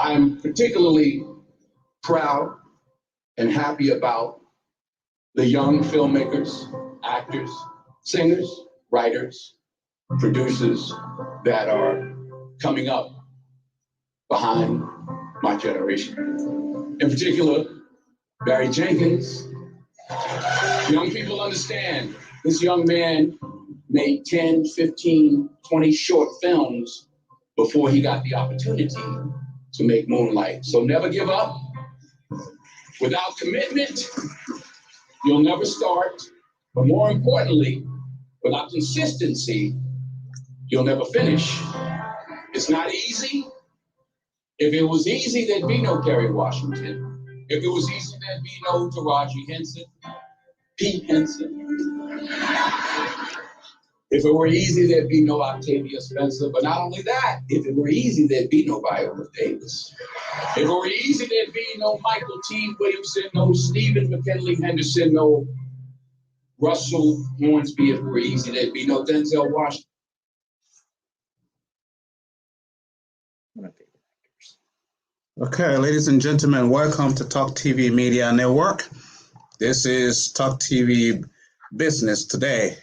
I'm particularly proud and happy about the young filmmakers, actors, singers, writers, producers that are coming up behind my generation. In particular, Barry Jenkins. Young people understand this young man made 10, 15, 20 short films before he got the opportunity to make Moonlight. So never give up. Without commitment, you'll never start. But more importantly, without consistency, you'll never finish. It's not easy. If it was easy, there'd be no Kerry Washington. If it was easy, there'd be no Taraji Henson, Pete Henson. If it were easy, there'd be no Octavia Spencer. But not only that, if it were easy, there'd be no Viola Davis. If it were easy, there'd be no Michael T. Williamson, no Stephen McKinley Henderson, no Russell Hornsby. If it were easy, there'd be no Denzel Washington. Okay, ladies and gentlemen, welcome to Talk TV Media Network. This is Talk TV Business Today.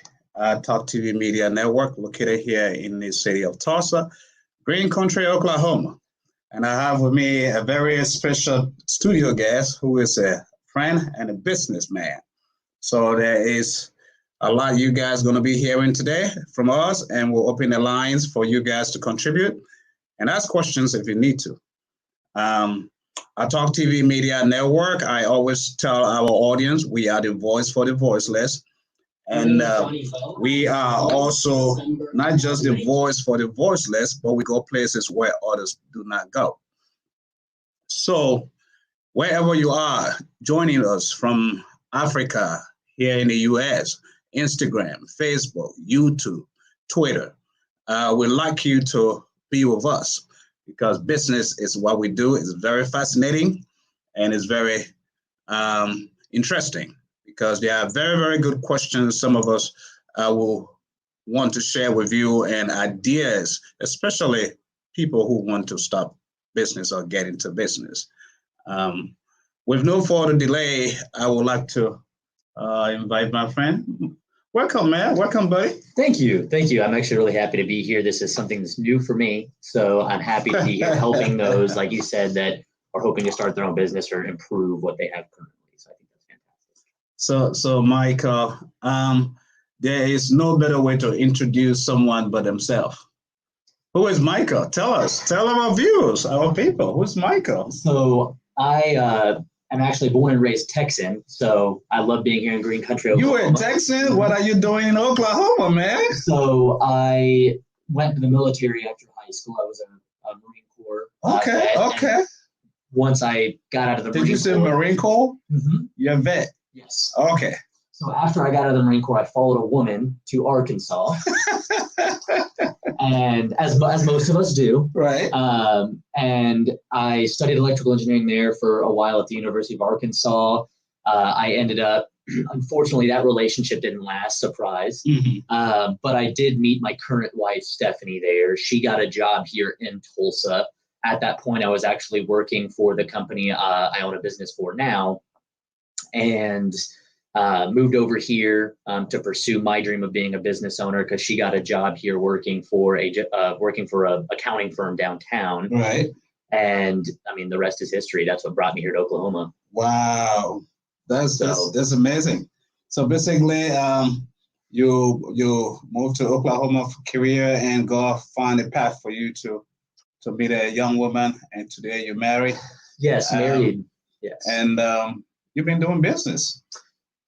Talk TV Media Network, located here in the city of Tulsa, Green Country, Oklahoma. And I have with me a very special studio guest who is a friend and a businessman. So there is a lot you guys going to be hearing today from us, and we'll open the lines for you guys to contribute and ask questions if you need to. At Talk TV Media Network, I always tell our audience we are the voice for the voiceless. And we are also not just the voice for the voiceless, but we go places where others do not go. So wherever you are joining us from Africa, here in the US, Instagram, Facebook, YouTube, Twitter, we'd like you to be with us because business is what we do. It's very fascinating and it's very interesting. Because there are very, very good questions some of us will want to share with you and ideas, especially people who want to start business or get into business. With no further delay, I would like to invite my friend. Welcome, man. Welcome, buddy. Thank you. Thank you. I'm actually really happy to be here. This is something that's new for me. So I'm happy to be here helping those, like you said, that are hoping to start their own business or improve what they have currently. So I think that's fantastic. So Michael, there is no better way to introduce someone but himself. Who is Michael? Tell us. Tell our viewers, our people. Who's Michael? So I am actually born and raised Texan. So I love being here in Green Country, Oklahoma. You in Texas? What are you doing in Oklahoma, man? So I went to the military after high school. I was a Marine Corps. Okay. Once I got out of the Marine Corps. Did you say Marine Corps? Mm-hmm. You're a vet? Yes. Okay. So after I got out of the Marine Corps, I followed a woman to Arkansas. And as most of us do. Right. And I studied electrical engineering there for a while at the University of Arkansas. I ended up, unfortunately, that relationship didn't last, surprise. Mm-hmm. But I did meet my current wife, Stephanie, there. She got a job here in Tulsa. At that point, I was actually working for the company I own a business for now. And moved over here to pursue my dream of being a business owner because she got a job here working for a accounting firm downtown. Right. And I mean, the rest is history. That's what brought me here to Oklahoma. Wow, that's amazing. So basically, you moved to Oklahoma for career and God find a path for you to meet a young woman, and today you're married. Yes, married. Yes. And you've been doing business.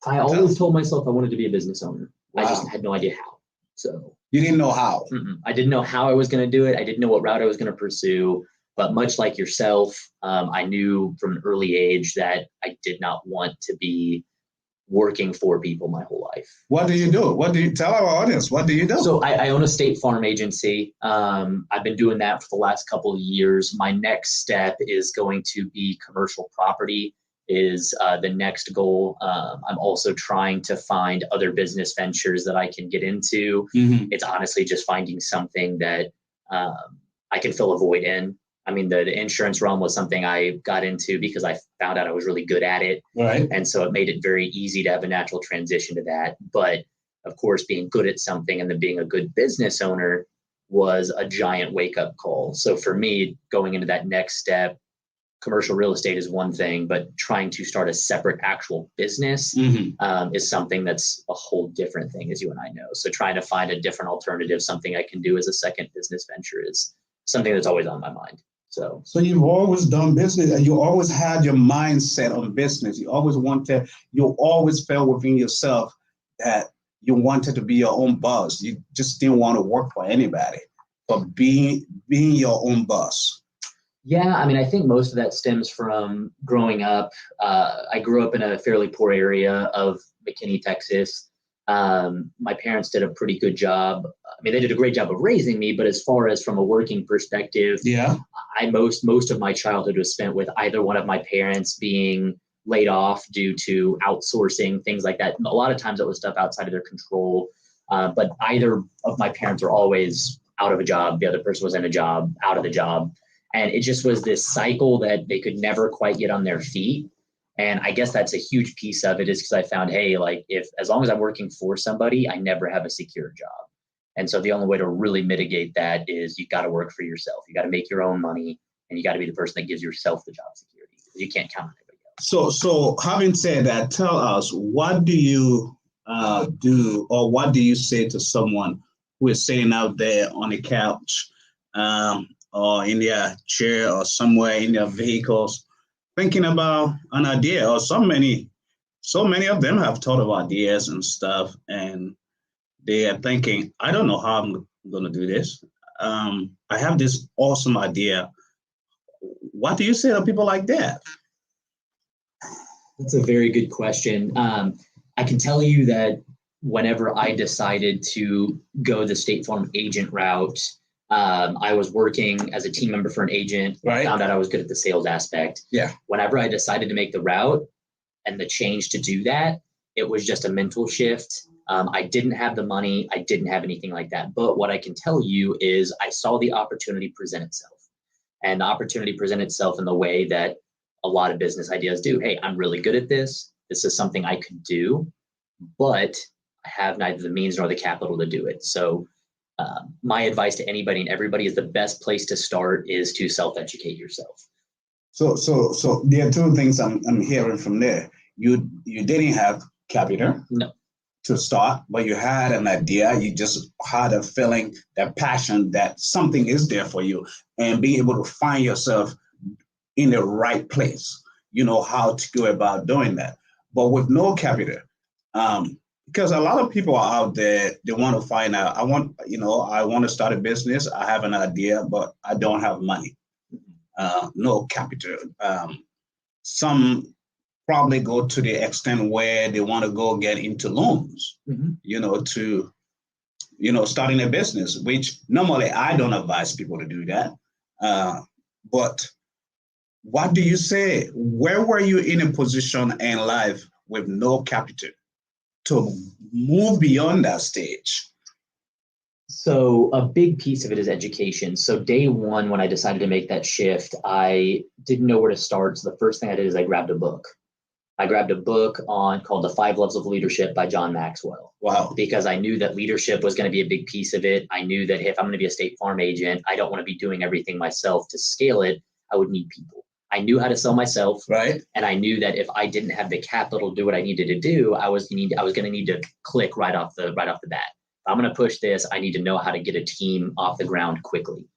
I always told myself I wanted to be a business owner. Wow. I just had no idea how. So you didn't know how? I didn't know how I was going to do it. I didn't know what route I was going to pursue. But much like yourself, I knew from an early age that I did not want to be working for people my whole life. What do you do? What do you tell our audience? What do you do? So I own a state farm agency. I've been doing that for the last couple of years. My next step is going to be commercial property is the next goal. I'm also trying to find other business ventures that I can get into. Mm-hmm. It's honestly just finding something that I can fill a void in. I mean, the insurance realm was something I got into because I found out I was really good at it. Right. And so it made it very easy to have a natural transition to that. But of course, being good at something and then being a good business owner was a giant wake up call. So for me, going into that next step, commercial real estate is one thing, but trying to start a separate actual business is something that's a whole different thing, as you and I know. So trying to find a different alternative, something I can do as a second business venture, is something that's always on my mind. So you've always done business, and you always had your mindset on business. You always felt within yourself that you wanted to be your own boss. You just didn't want to work for anybody, but being your own boss. Yeah, I mean, I think most of that stems from growing up. I grew up in a fairly poor area of McKinney, Texas. My parents did a pretty good job. I mean, they did a great job of raising me, but as far as from a working perspective, most of my childhood was spent with either one of my parents being laid off due to outsourcing, things like that. A lot of times it was stuff outside of their control, but either of my parents were always out of a job. The other person was in a job, out of the job. And it just was this cycle that they could never quite get on their feet. And I guess that's a huge piece of it, is because I found, hey, like, as long as I'm working for somebody, I never have a secure job. And so the only way to really mitigate that is you've got to work for yourself. You got to make your own money, and you got to be the person that gives yourself the job security. You can't count on anybody else. So having said that, tell us, what do you do, or what do you say to someone who is sitting out there on the couch, or in their chair, or somewhere in their vehicles, thinking about an idea? Or so many of them have thought of ideas and stuff, and they are thinking, I don't know how I'm going to do this. I have this awesome idea. What do you say to people like that? That's a very good question. I can tell you that whenever I decided to go the State Farm agent route, I was working as a team member for an agent. Right. Found out I was good at the sales aspect. Yeah. Whenever I decided to make the route and the change to do that, it was just a mental shift. I didn't have the money. I didn't have anything like that. But what I can tell you is I saw the opportunity present itself. And the opportunity present itself in the way that a lot of business ideas do. Hey, I'm really good at this. This is something I could do, but I have neither the means nor the capital to do it. So my advice to anybody and everybody is the best place to start is to self-educate yourself. So there are two things I'm hearing from there. You didn't have capital. No. To start, but you had an idea. You just had a feeling, that passion, that something is there for you, and being able to find yourself in the right place. You know how to go about doing that. But with no capital, because a lot of people are out there, they want to find out, I want to start a business. I have an idea, but I don't have money. No capital. Some probably go to the extent where they want to go get into loans, to, starting a business, which normally I don't advise people to do that. But what do you say? Where were you in a position in life with no capital to move beyond that stage? So a big piece of it is education. So day one, when I decided to make that shift, I didn't know where to start. So the first thing I did is I grabbed a book. I grabbed a book called The 5 Levels of Leadership by John Maxwell. Wow. Because I knew that leadership was going to be a big piece of it. I knew that if I'm going to be a State Farm agent, I don't want to be doing everything myself. To scale it, I would need people. I knew how to sell myself. Right. And I knew that if I didn't have the capital to do what I needed to do, I was going to need to click right off the bat. If I'm going to push this, I need to know how to get a team off the ground quickly.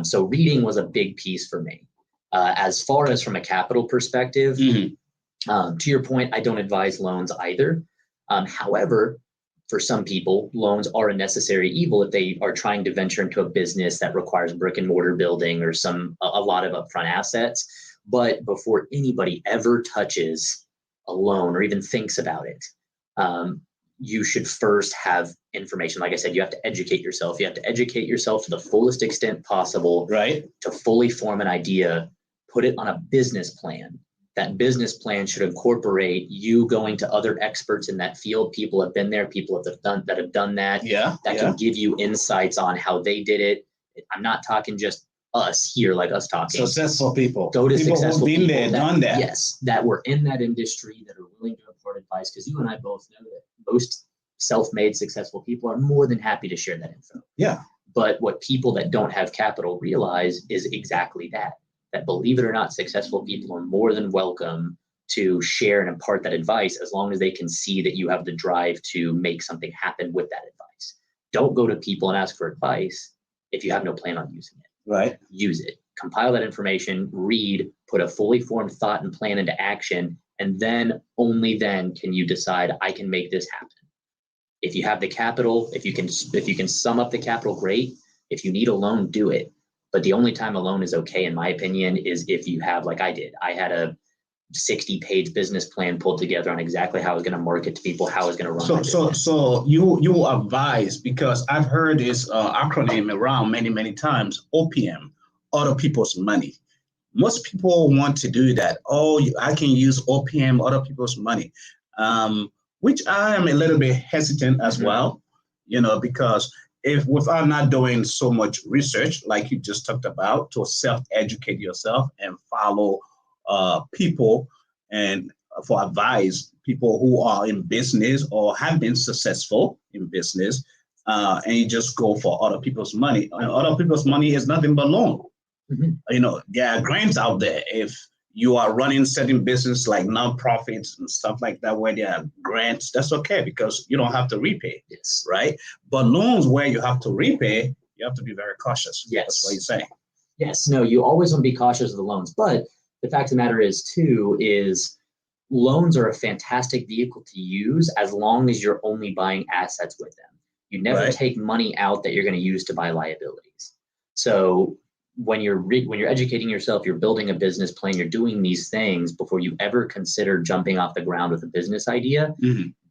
So reading was a big piece for me. As far as from a capital perspective, to your point, I don't advise loans either. However, for some people, loans are a necessary evil if they are trying to venture into a business that requires brick and mortar building or a lot of upfront assets. But before anybody ever touches a loan or even thinks about it, you should first have information. Like I said, you have to educate yourself. You have to educate yourself to the fullest extent possible, right? To fully form an idea, put it on a business plan. That business plan should incorporate you going to other experts in that field. People have been there, people have done that. Can give you insights on how they did it. I'm not talking just us here, like us talking. Successful people. Go to people successful who've been people there, done that. Yes, that were in that industry, that are willing to impart advice. Because you and I both know that most self-made successful people are more than happy to share that info. Yeah. But what people that don't have capital realize is exactly that. That, believe it or not, successful people are more than welcome to share and impart that advice as long as they can see that you have the drive to make something happen with that advice. Don't go to people and ask for advice if you have no plan on using it. Right. Use it. Compile that information, read, put a fully formed thought and plan into action, and then, only then, can you decide, I can make this happen. If you have the capital, if you can sum up the capital, great. If you need a loan, do it. But the only time a loan is okay, in my opinion, is if you have, like I did. I had a 60-page business plan pulled together on exactly how I was going to market to people, how I was going to run my business. So you advise, because I've heard this acronym around many times, OPM, other people's money. Most people want to do that. Oh, I can use OPM, other people's money, which I am a little bit hesitant as well, because if without not doing so much research, like you just talked about, to self-educate yourself and follow people and for advice, people who are in business or have been successful in business, and you just go for other people's money. And other people's money is nothing but loan. There are grants out there. If you are running certain business like nonprofits and stuff like that, where there are grants, that's okay because you don't have to repay. Yes. Right? But loans where you have to repay, you have to be very cautious. Yes. That's what you're saying. Yes. No, you always want to be cautious of the loans. But the fact of the matter is, too, is loans are a fantastic vehicle to use as long as you're only buying assets with them. You never take money out that you're going to use to buy liabilities. So when you're educating yourself, you're building a business plan, you're doing these things before you ever consider jumping off the ground with a business idea.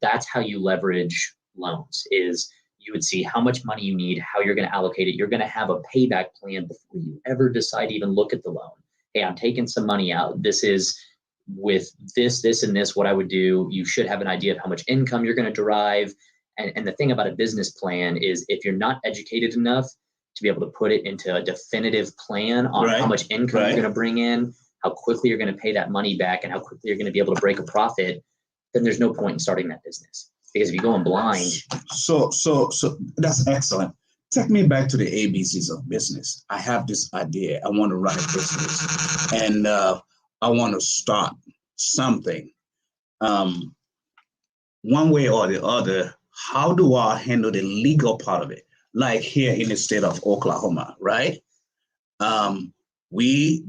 That's how you leverage loans. Is you would see how much money you need, how you're going to allocate it. You're going to have a payback plan before you ever decide to even look at the loan. Hey, I'm taking some money out. This is with this, and this, what I would do. You should have an idea of how much income you're going to derive. And the thing about a business plan is, if you're not educated enough to be able to put it into a definitive plan on how much income you're going to bring in, how quickly you're going to pay that money back, and how quickly you're going to be able to break a profit, then there's no point in starting that business. Because if you go in blind. So that's excellent. Take me back to the ABCs of business. I have this idea. I want to run a business, and I want to start something. One way or the other, how do I handle the legal part of it? Like here in the state of Oklahoma, right? We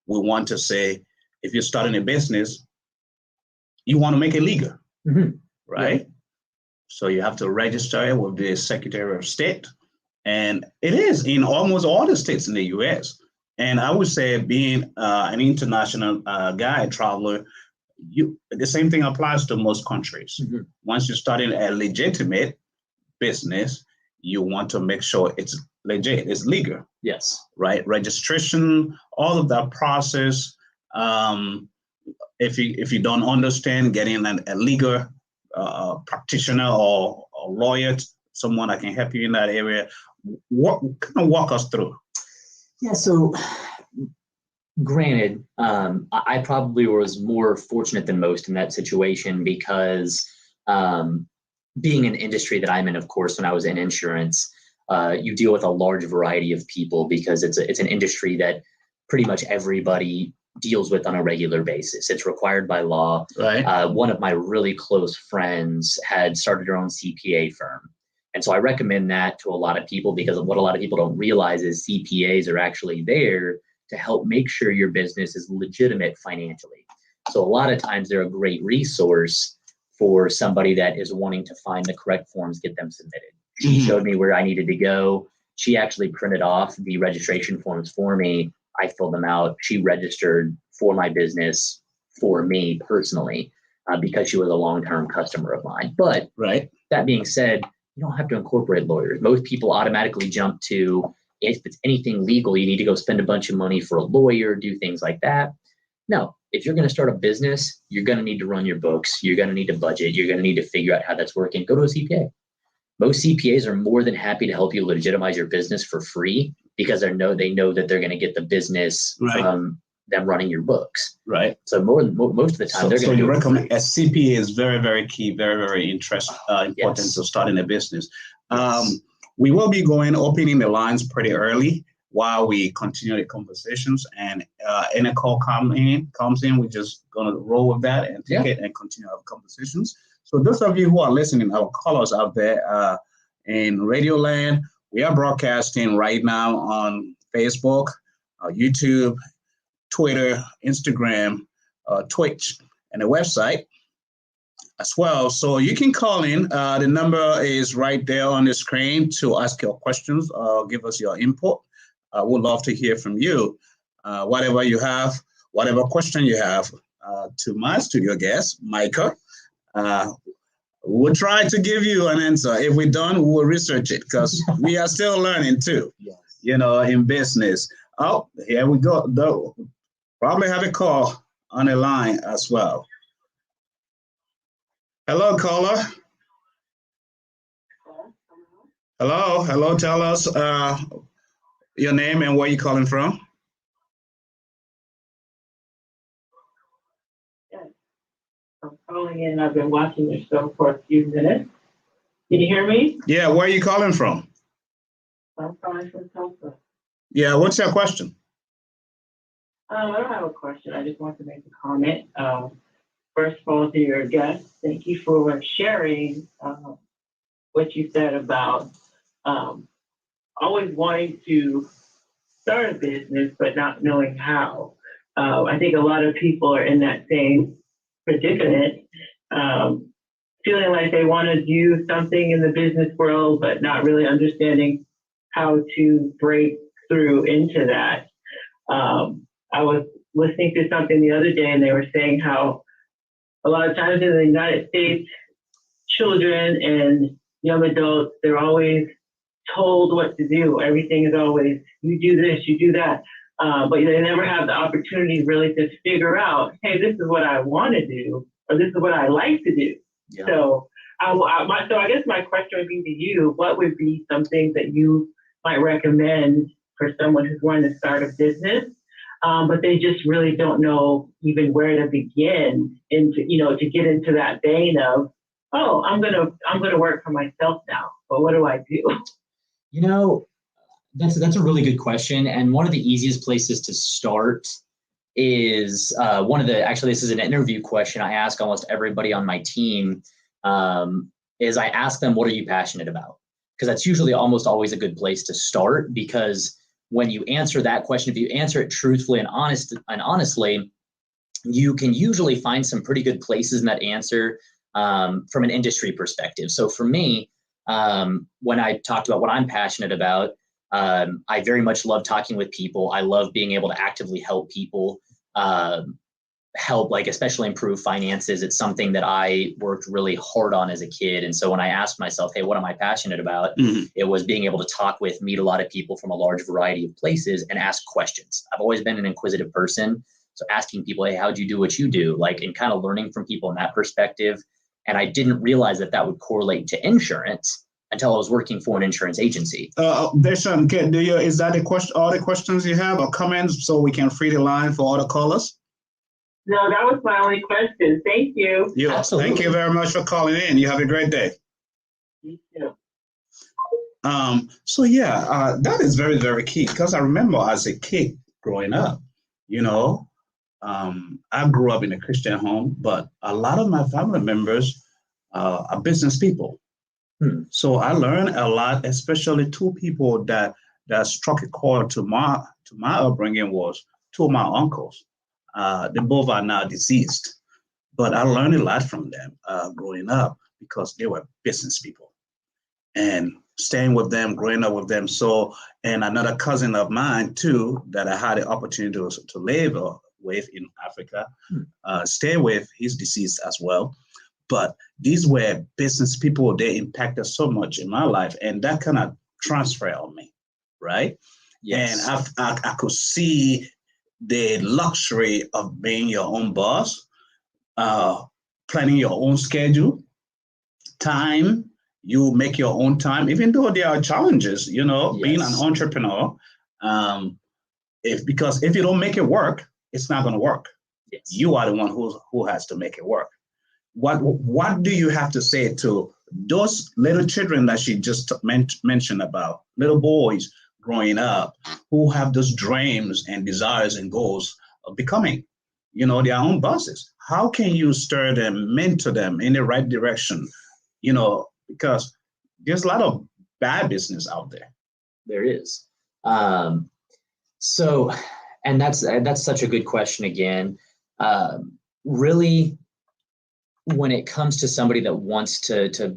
want to say, if you're starting a business, you want to make it legal, right? Yeah. So you have to register it with the Secretary of State. And it is in almost all the states in the US. And I would say, being an international guy, traveler, the same thing applies to most countries. Once you're starting a legitimate business, you want to make sure it's legit, it's legal. Yes. Right. Registration, all of that process. If you don't understand, getting a legal practitioner or lawyer, someone that can help you in that area, walk us through. Yeah. So, granted, I probably was more fortunate than most in that situation because. Being an industry that I'm in, of course, when I was in insurance, you deal with a large variety of people because it's an industry that pretty much everybody deals with on a regular basis. It's required by law. Right. One of my really close friends had started her own CPA firm. And so I recommend that to a lot of people, because what a lot of people don't realize is CPAs are actually there to help make sure your business is legitimate financially. So a lot of times they're a great resource for somebody that is wanting to find the correct forms, get them submitted. She showed me where I needed to go. She actually printed off the registration forms for me. I filled them out. She registered for my business for me personally because she was a long-term customer of mine. But that being said, you don't have to incorporate lawyers. Most people automatically jump to, if it's anything legal, you need to go spend a bunch of money for a lawyer, do things like that. No. If you're going to start a business, you're going to need to run your books. You're going to need to budget. You're going to need to figure out how that's working. Go to a CPA. Most CPAs are more than happy to help you legitimize your business for free. because they know that they're going to get the business Right. from them running your books. Right. So most of the time, they're So going to you do it recommend a CPA is very, very key, very, very important Yes. to starting a business. Yes. We will be opening the lines pretty early while we continue the conversations, and any call comes in, we're just gonna roll with that and take it and continue our conversations. So those of you who are listening, our callers out there in Radio Land, we are broadcasting right now on Facebook, YouTube, Twitter, Instagram, Twitch, and the website as well. So you can call in. The number is right there on the screen to ask your questions or give us your input. We'd love to hear from you. Whatever you have, whatever question you have to my studio guest, Micah, we'll try to give you an answer. If we don't, we'll research it because we are still learning too, in business. Oh, here we go. Though, probably have a call on the line as well. Hello, caller. Hello. Tell us your name and where you're calling from. Yes. I'm calling in. I've been watching your show for a few minutes. Can you hear me? Yeah, where are you calling from? I'm calling from Tulsa. Yeah, what's your question? I don't have a question. I just want to make a comment. First of all, to your guest, thank you for sharing what you said about always wanting to start a business but not knowing how. I think a lot of people are in that same predicament, feeling like they want to do something in the business world but not really understanding how to break through into that. I was listening to something the other day and they were saying how a lot of times in the United States, children and young adults, they're always told what to do. Everything is always, you do this, you do that. But they never have the opportunity really to figure out, hey, this is what I want to do, or this is what I like to do. Yeah. So I guess my question would be to you, what would be something that you might recommend for someone who's wanting to start a business, but they just really don't know even where to begin to get into that vein of, oh, I'm gonna work for myself now, but what do I do? That's a really good question. And one of the easiest places to start is actually, this is an interview question I ask almost everybody on my team, is I ask them, what are you passionate about? Because that's usually almost always a good place to start, because when you answer that question, if you answer it truthfully and honestly, you can usually find some pretty good places in that answer from an industry perspective. So for me, when I talked about what I'm passionate about, I very much love talking with people. I love being able to actively help people, especially improve finances. It's something that I worked really hard on as a kid. And so when I asked myself, hey, what am I passionate about? Mm-hmm. It was being able to meet a lot of people from a large variety of places and ask questions. I've always been an inquisitive person. So asking people, hey, how'd you do what you do? And kind of learning from people in that perspective. And I didn't realize that would correlate to insurance until I was working for an insurance agency. Deshaun, is that all the questions you have or comments so we can free the line for all the callers? No, that was my only question. Thank you. Absolutely. Thank you very much for calling in. You have a great day. You too. That is very, very key, because I remember as a kid growing up, I grew up in a Christian home, but a lot of my family members are business people. So I learned a lot, especially two people that struck a chord to my upbringing was two of my uncles. They both are now deceased, but I learned a lot from them growing up because they were business people, and staying with them, growing up with them. So, and another cousin of mine too that I had the opportunity to live with in Africa, stay with. He's deceased as well. But these were business people. They impacted so much in my life, and that kind of transferred on me, right? Yes. And I could see the luxury of being your own boss, planning your own schedule, time. You make your own time, even though there are challenges. Yes. Being an entrepreneur, Because if you don't make it work, it's not going to work. Yes. You are the one who has to make it work. What do you have to say to those little children that she just mentioned about, little boys growing up who have those dreams and desires and goals of becoming, their own bosses? How can you stir them, mentor them in the right direction? Because there's a lot of bad business out there. There is. So, and that's such a good question again. Really, when it comes to somebody that wants to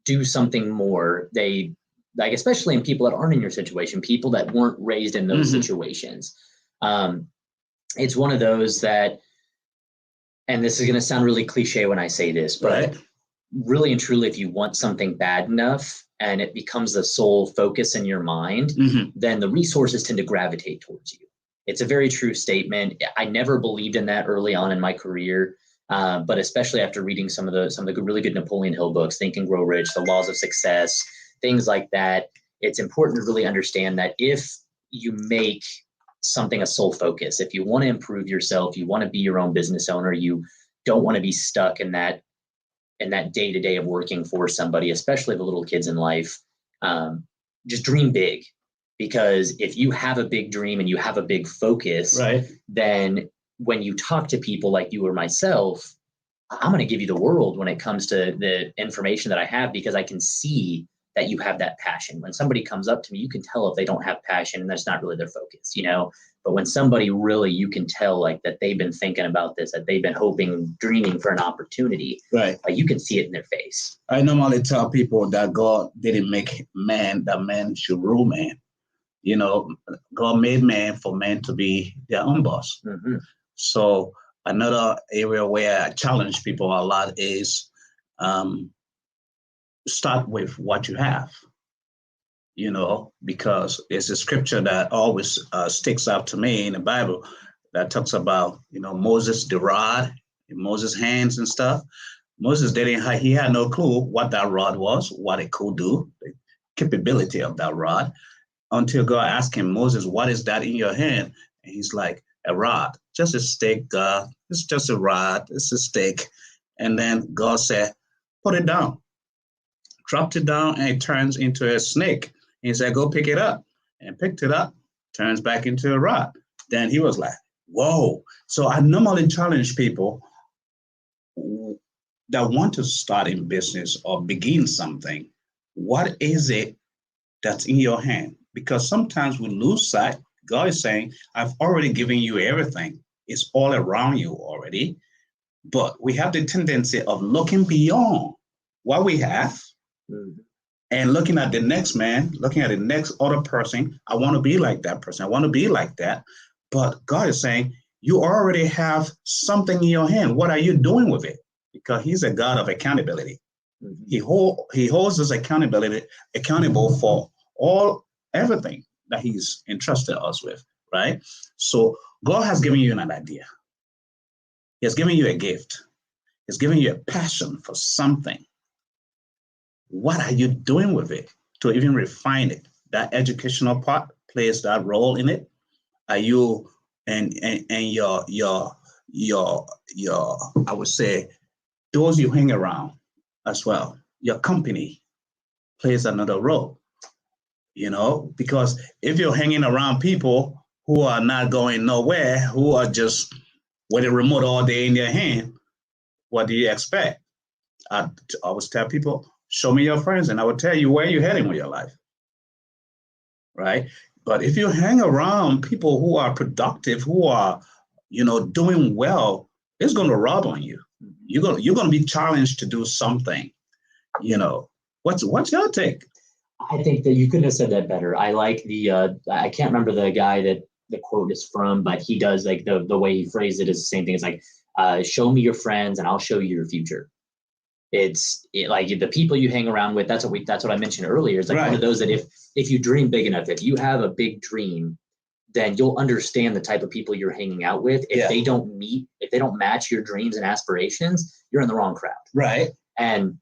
do something more, they like, especially in people that aren't in your situation, people that weren't raised in those situations. It's one of those that, and this is going to sound really cliche when I say this, but really and truly, if you want something bad enough and it becomes the sole focus in your mind, then the resources tend to gravitate towards you. It's a very true statement. I never believed in that early on in my career, but especially after reading some of the really good Napoleon Hill books, Think and Grow Rich, The Laws of Success, things like that. It's important to really understand that if you make something a sole focus, if you want to improve yourself, you want to be your own business owner, you don't want to be stuck in that day-to-day of working for somebody, especially the little kids in life, just dream big. Because if you have a big dream and you have a big focus, then when you talk to people like you or myself, I'm going to give you the world when it comes to the information that I have, because I can see that you have that passion. When somebody comes up to me, you can tell if they don't have passion and that's not really their focus, But when somebody really, you can tell like that they've been thinking about this, that they've been hoping, dreaming for an opportunity. Like you can see it in their face. I normally tell people that God didn't make man that man should rule man. God made man for man to be their own boss. So another area where I challenge people a lot is start with what you have. Because it's a scripture that always sticks out to me in the Bible that talks about, Moses, the rod, Moses' hands and stuff. Moses he had no clue what that rod was, what it could do, the capability of that rod, until God asked him, Moses, what is that in your hand? And he's like, a rod, just a stick, God. It's just a rod, it's a stick. And then God said, put it down. Dropped it down and it turns into a snake. And he said, go pick it up. And picked it up, turns back into a rod. Then he was like, whoa. So I normally challenge people that want to start in business or begin something. What is it that's in your hand? Because sometimes we lose sight. God is saying, I've already given you everything. It's all around you already. But we have the tendency of looking beyond what we have and looking at the next man, looking at the next other person. I want to be like that person. I want to be like that. But God is saying, you already have something in your hand. What are you doing with it? Because he's a God of accountability. He holds us accountable for everything that he's entrusted us with, right? So God has given you an idea. He has given you a gift. He's given you a passion for something. What are you doing with it to even refine it? That educational part plays that role in it. Are you and your I would say those you hang around as well. Your company plays another role. Because if you're hanging around people who are not going nowhere, who are just with a remote all day in their hand, what do you expect? I always tell people, show me your friends and I will tell you where you're heading with your life, right? But if you hang around people who are productive, who are, doing well, it's going to rub on you. You're going to be challenged to do something. What's your take? I think that you couldn't have said that better. I like I can't remember the guy that the quote is from, but he does like the way he phrased it is the same thing. It's like, show me your friends and I'll show you your future. It's like the people you hang around with. That's what I mentioned earlier. It's like one of those that if you dream big enough, if you have a big dream, then you'll understand the type of people you're hanging out with. If they don't match your dreams and aspirations, you're in the wrong crowd. Right. And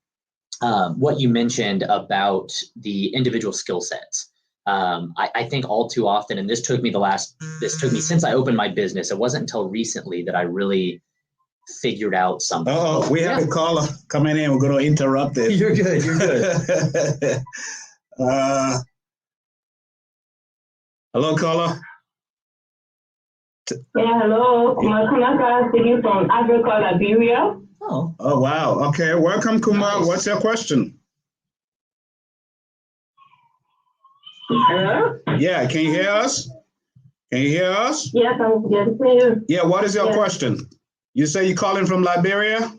what you mentioned about the individual skill sets, I think all too often, and this took me since I opened my business. It wasn't until recently that I really figured out something. Oh, we have a caller coming in. We're going to interrupt it. You're good. You're good. Hello, caller. Yeah, hello. Makanaka speaking from Africa, Liberia. Oh. Oh, wow. Okay. Welcome, Kumar. Nice. What's your question? Hello? Yeah. Can you hear us? Can you hear us? Yes, I'm getting you. Yeah. What is your Yes. question? You say you're calling from Liberia?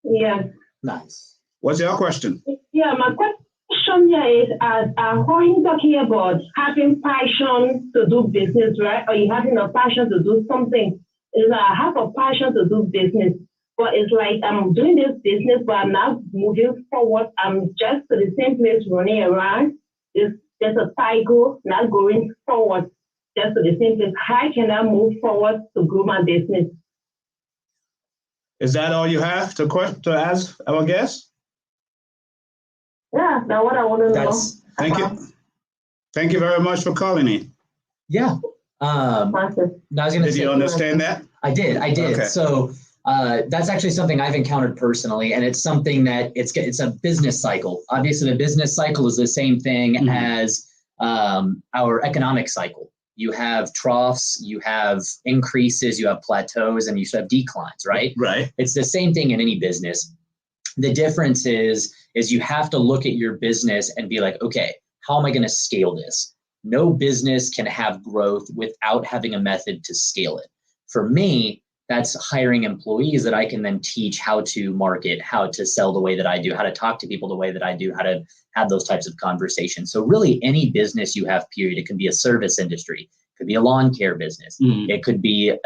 Yes. Nice. What's your question? Yeah, my question here is, how you talking about having passion to do business, right? Or you having a passion to do something? Is I have a passion to do business, but it's like I'm doing this business, but I'm not moving forward. I'm just to the same place running around. It's just a cycle, not going forward, just to the same place. How can I move forward to grow my business? Is that all you have to ask our guest? Yeah, that's what I want to know. Thank you. Thank you very much for calling in. Yeah. I was gonna Did say, you understand that? I did. Okay. So that's actually something I've encountered personally, and it's something that it's a business cycle. Obviously, the business cycle is the same thing as our economic cycle. You have troughs, you have increases, you have plateaus, and you have declines, right? Right. It's the same thing in any business. The difference is you have to look at your business and be like, okay, how am I going to scale this? No business can have growth without having a method to scale it. For me, that's hiring employees that I can then teach how to market, how to sell the way that I do, how to talk to people the way that I do, how to have those types of conversations. So really any business you have, period, it can be a service industry, it could be a lawn care business. It could be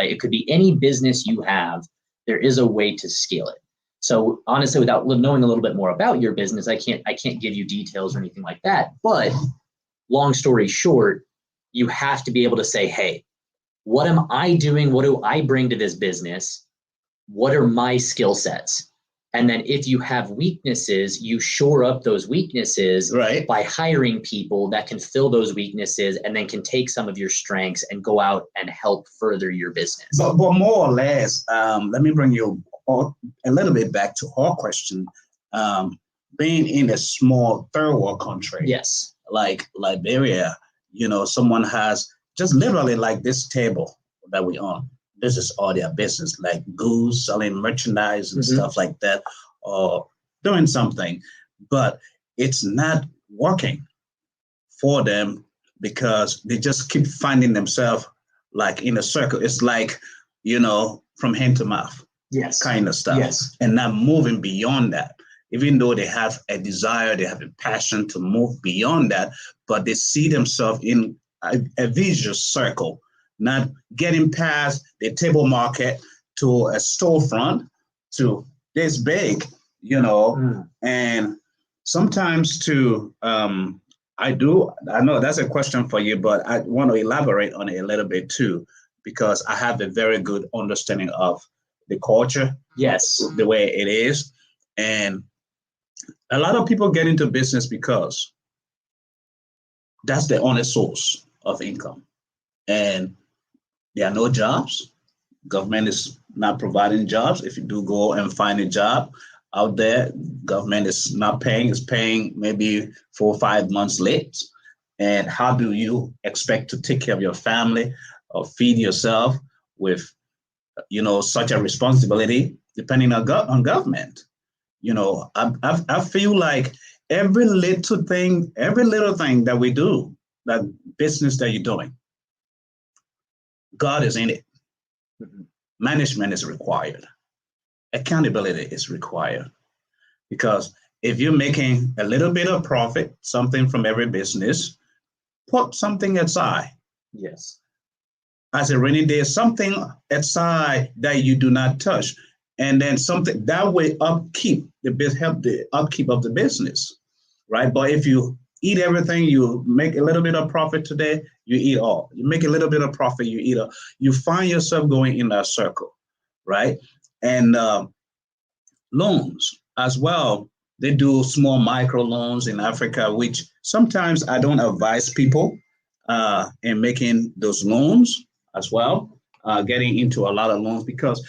any business you have, there is a way to scale it. So honestly, without knowing a little bit more about your business, I can't give you details or anything like that. But long story short, you have to be able to say, hey, what am I doing? What do I bring to this business? What are my skill sets? And then if you have weaknesses, you shore up those weaknesses by hiring people that can fill those weaknesses and then can take some of your strengths and go out and help further your business. But more or less, let me bring you a little bit back to our question. Being in a small third world country, yes, like Liberia, someone has just literally like this table that we own. This is all their business, like goods, selling merchandise and stuff like that, or doing something, but it's not working for them because they just keep finding themselves like in a circle. It's like, from hand to mouth, kind of stuff, and not moving beyond that. Even though they have a desire, they have a passion to move beyond that, but they see themselves in a vicious circle, not getting past the table market to a storefront to this big, and sometimes I know that's a question for you, but I want to elaborate on it a little bit too, because I have a very good understanding of the culture, the way it is. And a lot of people get into business because that's the only source of income. And there are no jobs. Government is not providing jobs. If you do go and find a job out there, government is not paying. It's paying maybe 4 or 5 months late. And how do you expect to take care of your family or feed yourself with, such a responsibility depending on government? I feel like every little thing that we do, that business that you're doing, God is in it. Management is required. Accountability is required. Because if you're making a little bit of profit, something from every business, put something aside. Yes. As a rainy day, something aside that you do not touch. And then something that way help the upkeep of the business, right? But if you eat everything, you make a little bit of profit today, you eat all. You make a little bit of profit, you eat all. You find yourself going in that circle, right? And loans as well. They do small micro loans in Africa, which sometimes I don't advise people in making those loans as well, getting into a lot of loans because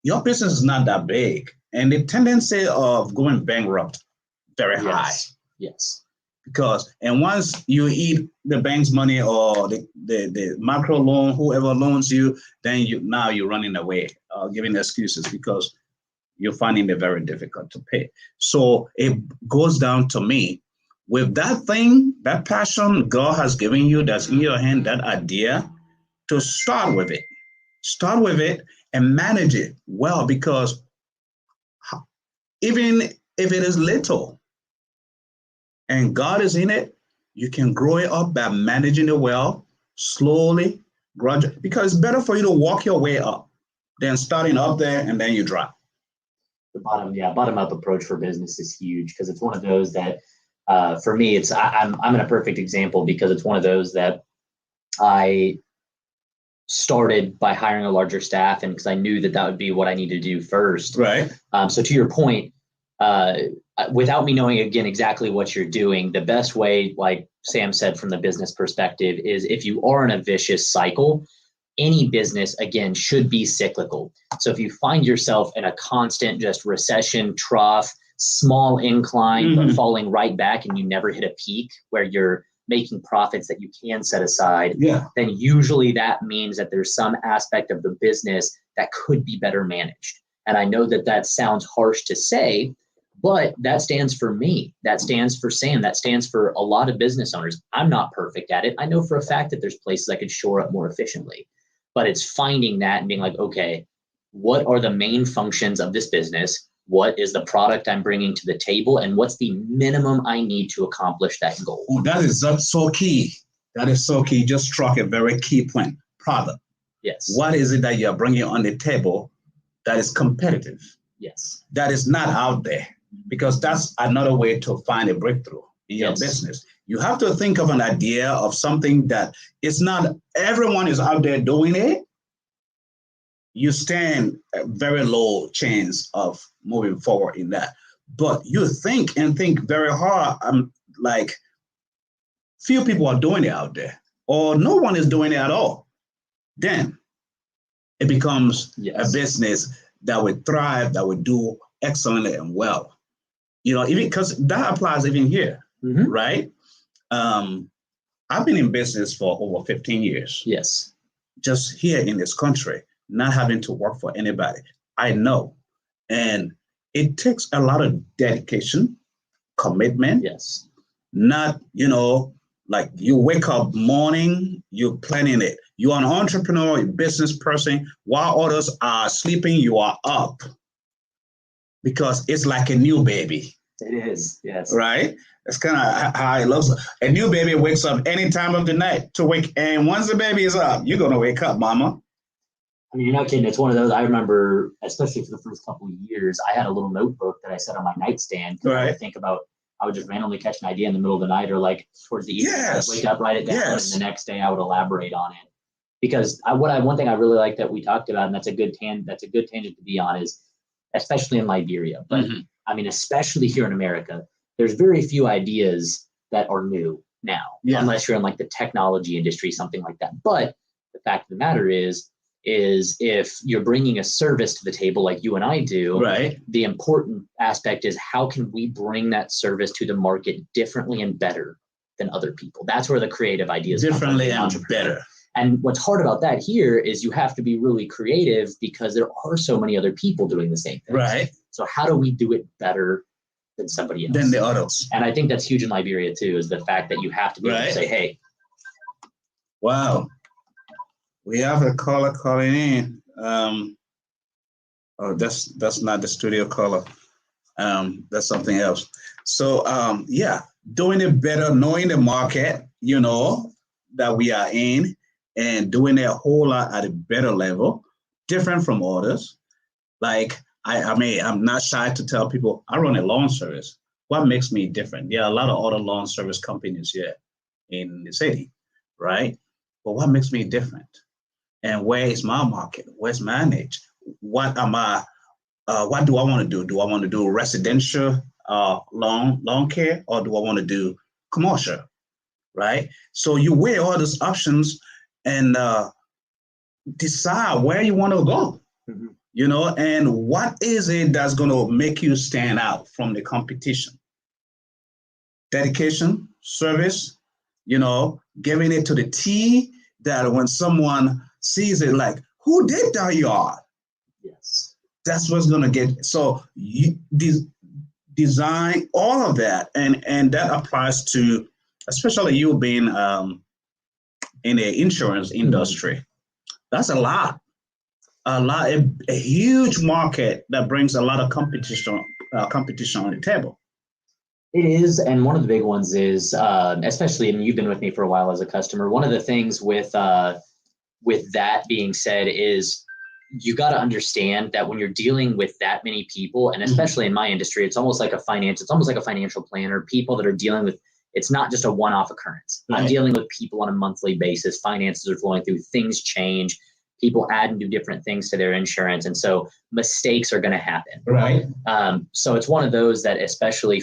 your business is not that big. And the tendency of going bankrupt very high. Yes. Because and once you eat the bank's money or the macro loan, whoever loans you, then you're running away, giving excuses because you're finding it very difficult to pay. So it goes down to me with that thing, that passion God has given you that's in your hand, that idea, to start with it. Start with it and manage it well, because even if it is little and God is in it, you can grow it up by managing it well, slowly, gradually, because it's better for you to walk your way up than starting up there and then you drop. The bottom up approach for business is huge because it's one of those that for me, I'm in a perfect example because it's one of those that I started by hiring a larger staff, and because I knew that would be what I needed to do first. Right. So to your point, without me knowing again exactly what you're doing, the best way, like Sam said, from the business perspective, is if you are in a vicious cycle, any business again should be cyclical. So if you find yourself in a constant just recession trough, small incline, but falling right back, and you never hit a peak where you're making profits that you can set aside, then usually that means that there's some aspect of the business that could be better managed. And I know that sounds harsh to say, but that stands for me. That stands for Sam. That stands for a lot of business owners. I'm not perfect at it. I know for a fact that there's places I could shore up more efficiently, but it's finding that and being like, okay, what are the main functions of this business? What is the product I'm bringing to the table? And what's the minimum I need to accomplish that goal? Oh, that is so key. That is so key. You just struck a very key point. Product. Yes. What is it that you're bringing on the table that is competitive? Yes. That is not out there, because that's another way to find a breakthrough in your business. You have to think of an idea of something that it's not everyone is out there doing it. You stand a very low chance of moving forward in that. But you think very hard. Like few people are doing it out there, or no one is doing it at all. Then it becomes a business that would thrive, that would do excellently and well. You know, even because that applies even here, right? I've been in business for over 15 years. Yes. Just here in this country, not having to work for anybody. I know. And it takes a lot of dedication, commitment. Yes. Not, like you wake up morning, you're planning it. You're an entrepreneur, a business person. While others are sleeping, you are up. Because it's like a new baby. It is, yes. Right? That's kind of how it looks. A new baby wakes up any time of the night to wake. And once the baby is up, you're going to wake up, mama. I mean, you're not kidding. It's one of those, I remember, especially for the first couple of years, I had a little notebook that I set on my nightstand. Right. I would think about, I would just randomly catch an idea in the middle of the night or like towards the evening. I'd wake up, write it down, and the next day I would elaborate on it. Because one thing I really like that we talked about, and that's a good tangent to be on, is especially in Liberia, but I mean, especially here in America, there's very few ideas that are new now, unless you're in like the technology industry, something like that. But the fact of the matter is if you're bringing a service to the table like you and I do, the important aspect is how can we bring that service to the market differently and better than other people? That's where the creative ideas differently and better. And what's hard about that here is you have to be really creative because there are so many other people doing the same thing. Right. So how do we do it better than somebody else? Than the others. And I think that's huge in Liberia too, is the fact that you have to be able to say, hey. Wow. We have a caller calling in. That's not the studio caller. That's something else. So doing it better, knowing the market, that we are in, and doing it a whole lot at a better level, different from others. Like I'm not shy to tell people I run a lawn service. What makes me different? There are a lot of other lawn service companies here in the city, right? But what makes me different? And where is my market? Where's my niche? What do I want to do? Do I want to do residential lawn care, or do I want to do commercial, right? So you weigh all those options and decide where you want to go, and what is it that's going to make you stand out from the competition? Dedication, service, giving it to the T, that when someone sees it, like, who did that yard? Yes. That's what's going to get. So you design all of that. And that applies to, especially you being in the insurance industry. That's a lot, a huge market that brings a lot of competition on the table. It is, and one of the big ones is, especially, and you've been with me for a while as a customer. One of the things with that being said is you got to understand that when you're dealing with that many people, and especially in my industry, it's almost like a financial planner. People that are dealing with, it's not just a one-off occurrence. Right. I'm dealing with people on a monthly basis. Finances are flowing through. Things change. People add and do different things to their insurance, and so mistakes are going to happen. Right. So it's one of those that, especially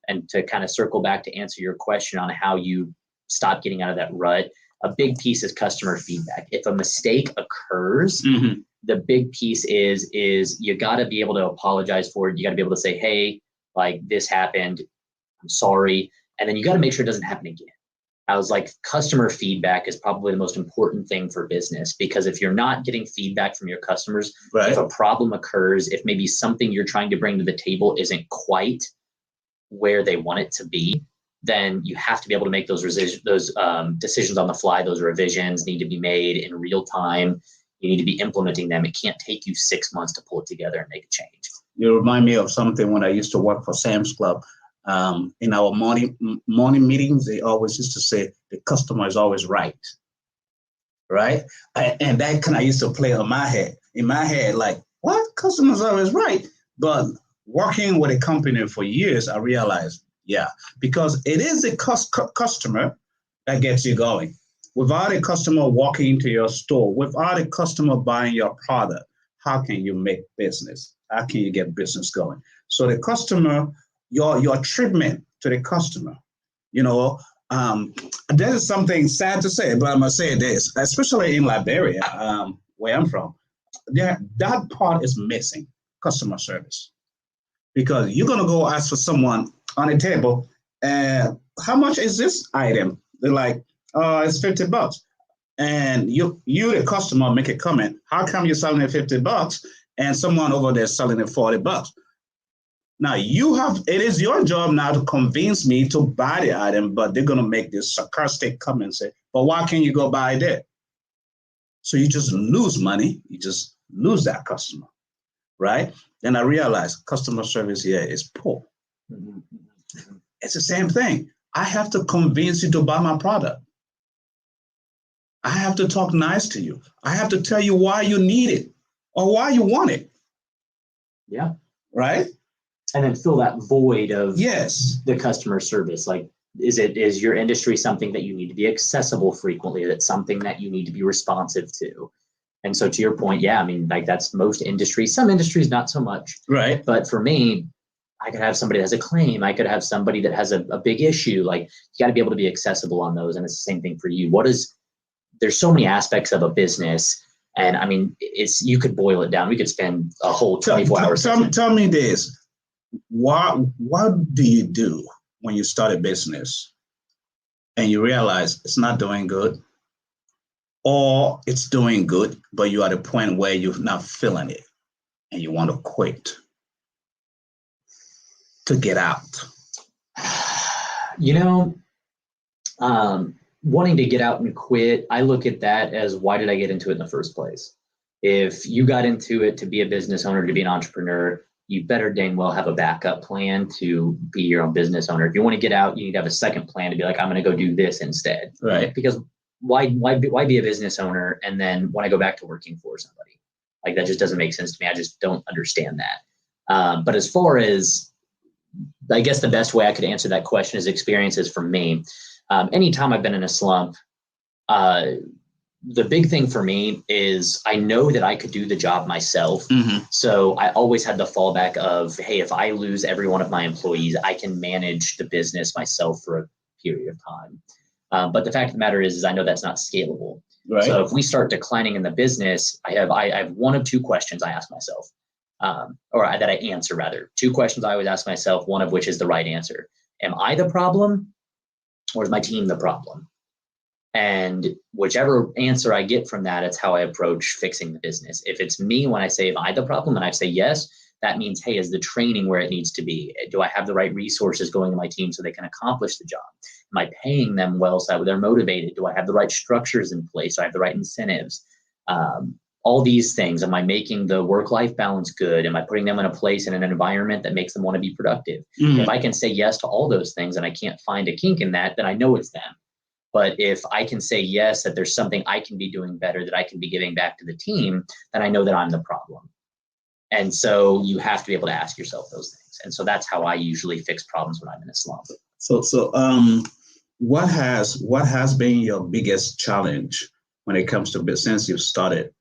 and to kind of circle back to answer your question on how you stop getting out of that rut, a big piece is customer feedback. If a mistake occurs, the big piece is you got to be able to apologize for it. You got to be able to say, hey, like, this happened, I'm sorry. And then you got to make sure it doesn't happen again. I was like, customer feedback is probably the most important thing for business, because if you're not getting feedback from your customers, right, if a problem occurs, if maybe something you're trying to bring to the table isn't quite where they want it to be, then you have to be able to make those decisions on the fly. Those revisions need to be made in real time. You need to be implementing them. It can't take you 6 months to pull it together and make a change. You remind me of something when I used to work for Sam's Club. In our morning meetings, they always used to say the customer is always right, and that kind of used to play in my head, like, what? Customer's always right? But working with a company for years, I realized, yeah, because it is the customer that gets you going. Without a customer walking into your store, without a customer buying your product, how can you make business? How can you get business going? So the customer, your treatment to the customer, this is something sad to say, but I'm gonna say this, especially in Liberia, where I'm from, that part is missing, customer service. Because you're gonna go ask for someone on a table, and how much is this item? They're like, it's $50. And you the customer, make a comment, how come you're selling it $50 and someone over there is selling it $40? Now it is your job now to convince me to buy the item, but they're gonna make this sarcastic comment and say, but why can't you go buy it? So you just lose money, you just lose that customer, right? Then I realized customer service here is poor. It's the same thing. I have to convince you to buy my product. I have to talk nice to you. I have to tell you why you need it or why you want it. Yeah. Right? And then fill that void of yes, the customer service. Like, is your industry something that you need to be accessible frequently? Is it something that you need to be responsive to? And so to your point, yeah, I mean, like, that's most industries. Some industries, not so much. Right. But for me, I could have somebody that has a claim. I could have somebody that has a big issue. Like, you got to be able to be accessible on those. And it's the same thing for you. There's so many aspects of a business. And I mean, you could boil it down. We could spend a whole 24 hours. Tell me this. What do you do when you start a business and you realize it's not doing good, or it's doing good, but you're at a point where you're not feeling it and you want to quit, to get out? Wanting to get out and quit, I look at that as, why did I get into it in the first place? If you got into it to be a business owner, to be an entrepreneur, you better dang well have a backup plan to be your own business owner. If you want to get out, you need to have a second plan to be like, I'm going to go do this instead. Right. Because why be a business owner and then want to go back to working for somebody? Like, that just doesn't make sense to me. I just don't understand that. But as far as, I guess the best way I could answer that question is experiences from me. Anytime I've been in a slump, the big thing for me is I know that I could do the job myself. So I always had the fallback of, hey, if I lose every one of my employees, I can manage the business myself for a period of time. But the fact of the matter is I know that's not scalable. Right. So if we start declining in the business, I have one of two questions I ask myself, or that I answer rather. Two questions I always ask myself, one of which is the right answer. Am I the problem, or is my team the problem? And whichever answer I get from that, it's how I approach fixing the business. If it's me, when I say, am I the problem? And I say yes, that means, hey, is the training where it needs to be? Do I have the right resources going to my team so they can accomplish the job? Am I paying them well so they're motivated? Do I have the right structures in place? Do I have the right incentives? All these things. Am I making the work-life balance good? Am I putting them in a place in an environment that makes them want to be productive? If I can say yes to all those things and I can't find a kink in that, then I know it's them. But if I can say yes, that there's something I can be doing better, that I can be giving back to the team, then I know that I'm the problem. And so you have to be able to ask yourself those things. And so that's how I usually fix problems when I'm in a slump. So what has been your biggest challenge when it comes to business since you've started?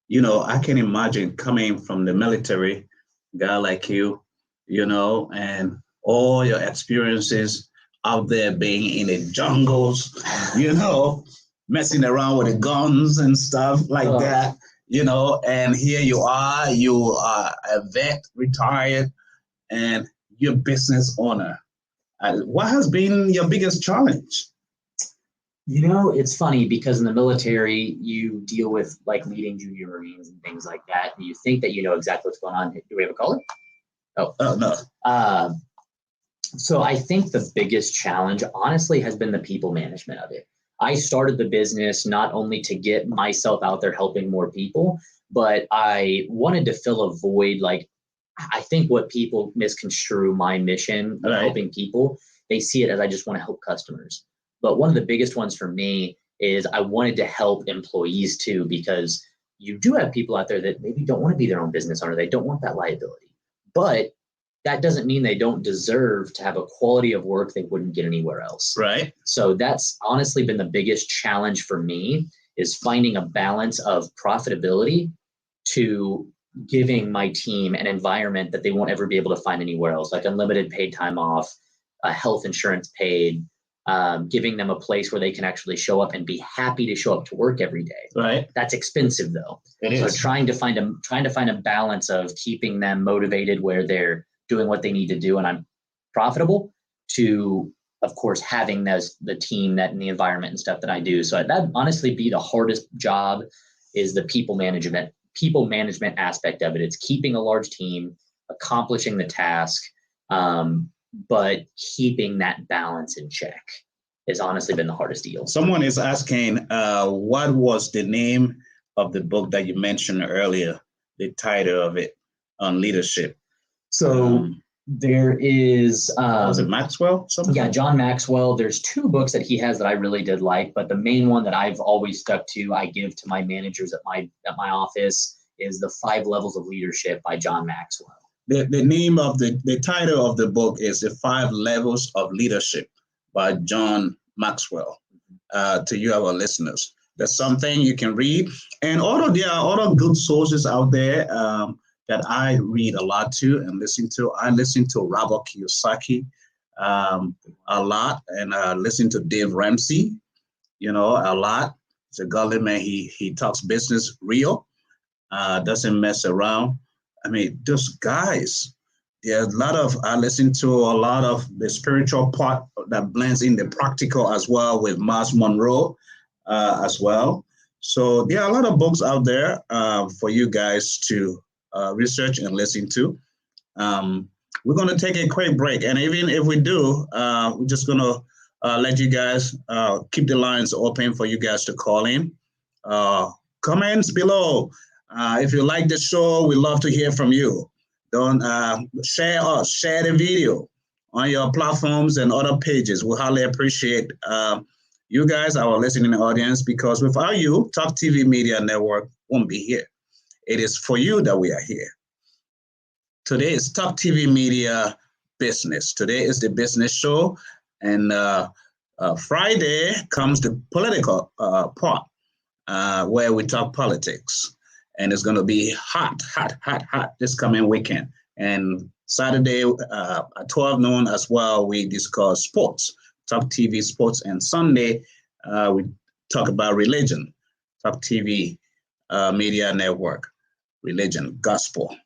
You know, I can imagine coming from the military, guy like you, you know, and all your experiences out there being in the jungles, you know, messing around with the guns and stuff like that, you know, and here you are a vet, retired, and you're a business owner. What has been your biggest challenge? You know, it's funny because in the military, you deal with like leading junior Marines and things like that. And you think that you know exactly what's going on. Do we have a caller? Oh, no. So I think the biggest challenge, honestly, has been the people management of it. I started the business not only to get myself out there helping more people, but I wanted to fill a void. Like, I think what people misconstrue my mission of helping people, they see it as I just want to help customers. But one of the biggest ones for me is I wanted to help employees too, because you do have people out there that maybe don't want to be their own business owner. They don't want that liability. But that doesn't mean they don't deserve to have a quality of work they wouldn't get anywhere else. Right. So that's honestly been the biggest challenge for me, is finding a balance of profitability to giving my team an environment that they won't ever be able to find anywhere else, like unlimited paid time off, health insurance paid, giving them a place where they can actually show up and be happy to show up to work every day. Right. That's expensive though. It is. So trying to find a balance of keeping them motivated where they're doing what they need to do and I'm profitable, to of course having the team that and the environment and stuff that I do. So that honestly be the hardest job, is the people management aspect of it. It's keeping a large team, accomplishing the task, but keeping that balance in check has honestly been the hardest deal. Someone is asking, what was the name of the book that you mentioned earlier, the title of it, on leadership? So there is... was it Maxwell? Something? Yeah, John Maxwell. There's two books that he has that I really did like, but the main one that I've always stuck to, I give to my managers at my office, is The 5 Levels of Leadership by John Maxwell. The name of the title of the book is The 5 Levels of Leadership by John Maxwell. To you, our listeners, that's something you can read. And although there are other good sources out there that I read a lot to and listen to, I listen to Robert Kiyosaki a lot, and listen to Dave Ramsey, you know, a lot. He's a godly man. He talks business real, doesn't mess around. I mean, those guys, there's I listen to a lot of the spiritual part that blends in the practical as well with Miles Monroe as well. So there are a lot of books out there for you guys to research and listen to. We're going to take a quick break. And even if we do, we're just going to let you guys keep the lines open for you guys to call in. Comments below. If you like the show, we'd love to hear from you. Don't share the video on your platforms and other pages. We highly appreciate you guys, our listening audience, because without you, Talk TV Media Network won't be here. It is for you that we are here. Today is Talk TV Media Business. Today is the business show, and Friday comes the political part. where we talk politics. And it's going to be hot this coming weekend. And Saturday at 12 noon as well, we discuss sports, Talk TV sports. And Sunday, we talk about religion, Talk TV Media Network, religion, gospel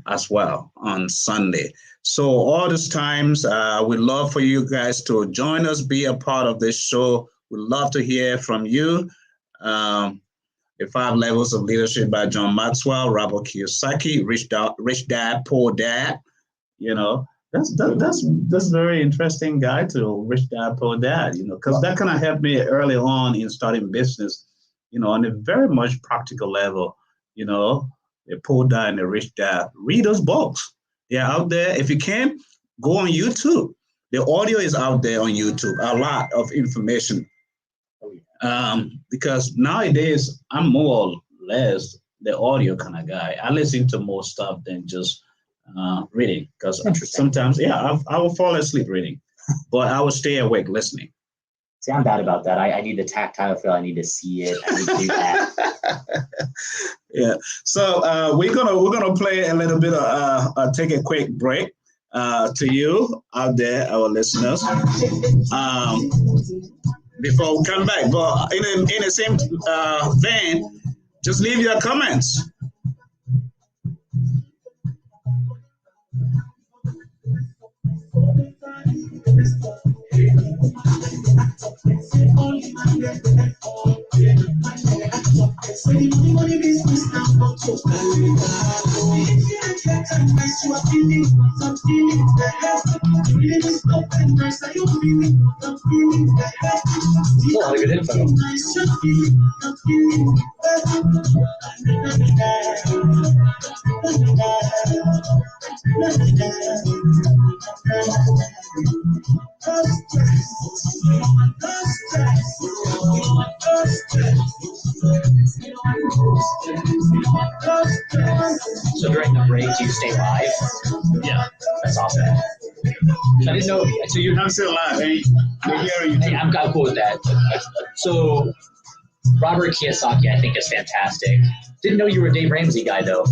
as well on Sunday. So all these times, we'd love for you guys to join us, be a part of this show. We'd love to hear from you. The 5 Levels of Leadership by John Maxwell, Robert Kiyosaki, Rich Dad, Poor Dad. You know, that's very interesting guide to Rich Dad, Poor Dad, you know, because that kind of helped me early on in starting business, you know, on a very much practical level, you know, the Poor Dad and the Rich Dad. Read those books. They're out there. If you can, go on YouTube. The audio is out there on YouTube, a lot of information. Because nowadays I'm more or less the audio kind of guy. I listen to more stuff than just reading, because sometimes, I will fall asleep reading, but I will stay awake listening. See, I'm bad about that. I need the tactile feel. I need to see it. I need to do that. Yeah. So we're gonna play a little bit of take a quick break to you out there, our listeners. Before we come back, but in the same vein, just leave your comments. A lot of good info. So during the break, you stay live? Yeah, that's awesome. I didn't know. So you're I'm still live. Hey, we're hearing you. Hey, I'm cool with that. So Robert Kiyosaki, I think, is fantastic. Didn't know you were a Dave Ramsey guy, though.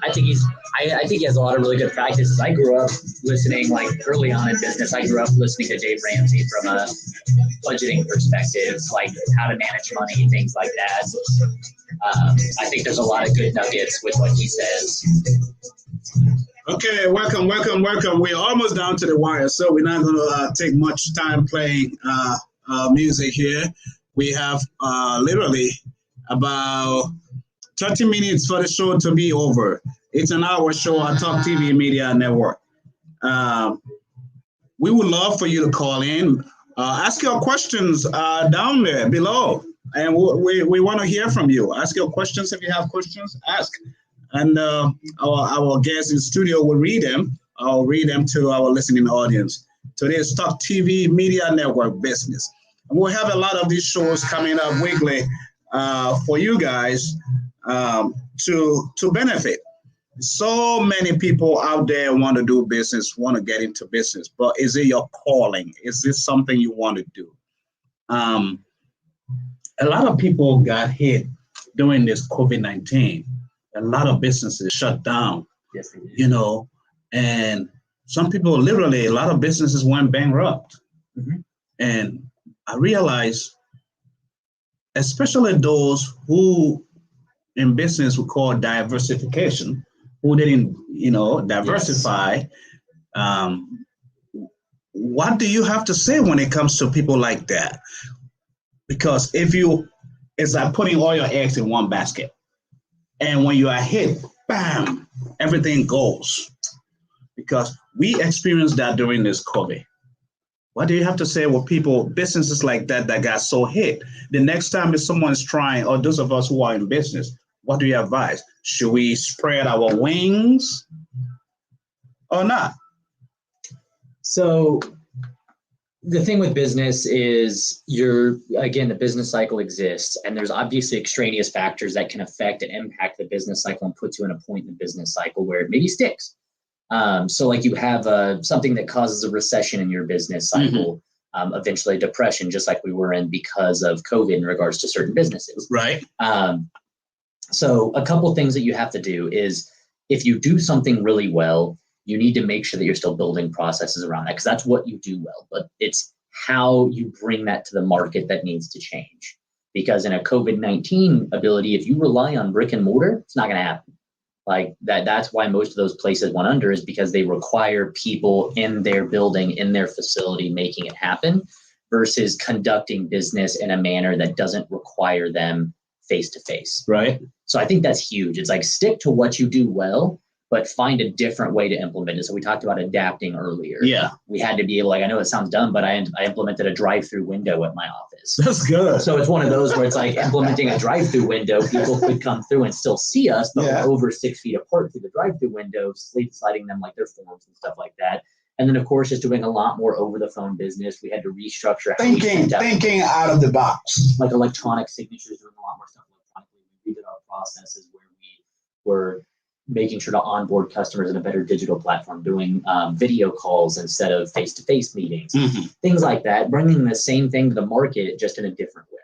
I think he has a lot of really good practices. I grew up listening, like early on in business, I grew up listening to Dave Ramsey from a budgeting perspective, like how to manage money, things like that. I think there's a lot of good nuggets with what he says. Okay, welcome. We're almost down to the wire, so we're not going to take much time playing music here. We have literally about 30 minutes for the show to be over. It's an hour show on Talk TV Media Network. We would love for you to call in. Ask your questions down there below, and we want to hear from you. Ask your questions. If you have questions, ask. And our guests in studio will read them. I'll read them to our listening audience. Today is Talk TV Media Network Business. And we'll have a lot of these shows coming up weekly for you guys to benefit. So many people out there want to do business, want to get into business, but is it your calling? Is this something you want to do? A lot of people got hit during this COVID-19. A lot of businesses shut down, Yes, they did. you know, and some people literally, a lot of businesses went bankrupt. Mm-hmm. And I realized, especially those who in business we call diversification, who didn't, diversify. Yes. What do you have to say when it comes to people like that? Because it's like putting all your eggs in one basket. And when you are hit, bam, everything goes. Because we experienced that during this COVID. What do you have to say with people, businesses like that got so hit? The next time if someone's trying, or those of us who are in business, what do you advise? Should we spread our wings or not? So the thing with business is the business cycle exists, and there's obviously extraneous factors that can affect and impact the business cycle and put you in a point in the business cycle where it maybe sticks. So like you have something that causes a recession in your business cycle. eventually depression, just like we were in because of COVID in regards to certain businesses. Right. So a couple things that you have to do is if you do something really well, you need to make sure that you're still building processes around that because that's what you do well. But it's how you bring that to the market that needs to change. Because in a COVID-19 ability, if you rely on brick and mortar, it's not going to happen. Like that's why most of those places went under is because they require people in their building, in their facility, making it happen versus conducting business in a manner that doesn't require them face to face. Right. So I think that's huge. It's like stick to what you do well, but find a different way to implement it. So we talked about adapting earlier. Yeah. We had to be able, like, I know it sounds dumb, but I implemented a drive-through window at my office. That's good. So it's one of those where it's like implementing a drive-through window, people could come through and still see us, but we're over 6 feet apart through the drive-through window, sliding them like their forms and stuff like that. And then of course, just doing a lot more over the phone business. We had to restructure. Thinking out of the box. Like electronic signatures, doing a lot more stuff electronically. We redid our processes where we were making sure to onboard customers in a better digital platform, doing video calls instead of face-to-face meetings, things like that, bringing the same thing to the market just in a different way.